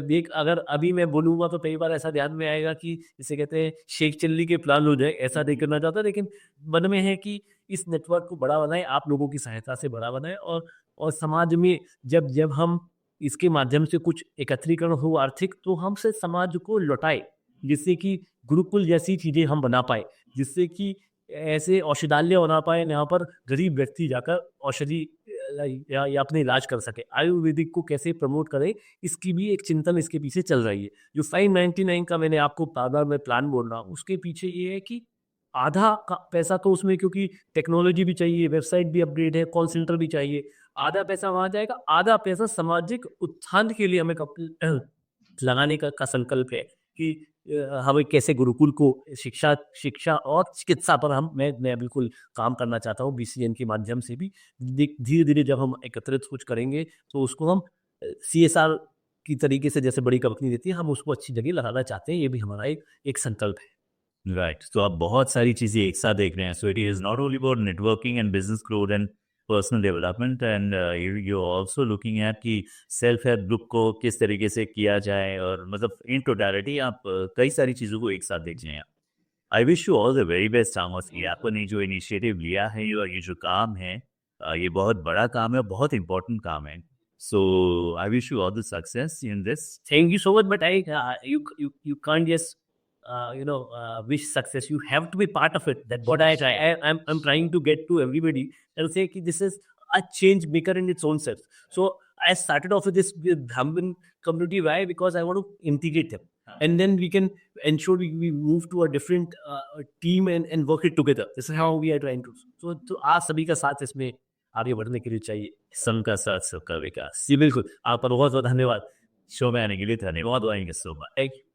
देख, अगर अभी मैं बोलूँगा तो कई बार ऐसा ध्यान में आएगा कि जिसे कहते हैं शेख चिल्ली के प्लान हो जाए, ऐसा नहीं करना चाहता। लेकिन मन में है कि इस नेटवर्क को बड़ा बनाएं, आप लोगों की सहायता से बड़ा बनाएं, और समाज में जब जब हम इसके माध्यम से कुछ एकत्रीकरण हो आर्थिक, तो हम से समाज को लौटाए, जिससे कि गुरुकुल जैसी चीज़ें हम बना पाए, जिससे कि ऐसे औषधालय बना पाए जहाँ पर गरीब व्यक्ति जाकर औषधि या अपने इलाज कर सके। आयुर्वेदिक को कैसे प्रमोट करें, इसकी भी एक चिंतन इसके पीछे चल रही है। जो 599 का मैंने आपको बार-बार मैं प्लान बोल रहा हूँ, उसके पीछे ये है कि आधा का पैसा तो उसमें, क्योंकि टेक्नोलॉजी भी चाहिए, वेबसाइट भी अपग्रेड है, कॉल सेंटर भी चाहिए, आधा पैसा वहाँ जाएगा, आधा पैसा सामाजिक उत्थान के लिए हमें लगाने का संकल्प है कि हमें कैसे गुरुकुल को शिक्षा शिक्षा और चिकित्सा पर मैं बिल्कुल काम करना चाहता हूँ बीसीएन के माध्यम से भी। धीरे-धीरे जब हम एकत्रित कुछ करेंगे, तो उसको हम सीएसआर की तरीके से, जैसे बड़ी कंपनी देती है, हम उसको अच्छी जगह लगाना चाहते हैं। ये भी हमारा एक संकल्प है। राइट, तो आप बहुत सारी चीज़ें एक साथ देख रहे हैं। So it is not only about networking and business growth and personal development, and you also looking at कि सेल्फ हेल्प ग्रुप को किस तरीके से किया जाए, और मतलब इन टोटलिटी आप कई सारी चीज़ों को एक साथ देख रहे हैं। I wish you all the very best Amos, ये आपने जो इनिशिएटिव लिया है और ये जो काम है, ये बहुत बड़ा काम है, बहुत इंपॉर्टेंट काम है। So I wish you all the success in this. Thank you so much, but you can't just wish success. You have to be part of it. That's what I try. I'm trying to get to everybody and say कि this is a change maker in its own self. So I started off with this with Brahmin community. Why? Because I want to integrate them, and then we can ensure we move to a different team and work it together. This is how we are trying to. तो आप सभी का साथ इसमें आगे बढ़ने के लिए चाहिए। सबका साथ सबका विकास। जी बिल्कुल, आपका बहुत बहुत धन्यवाद। शो में आने के लिए धन्यवाद। Thank you so much. Thank you.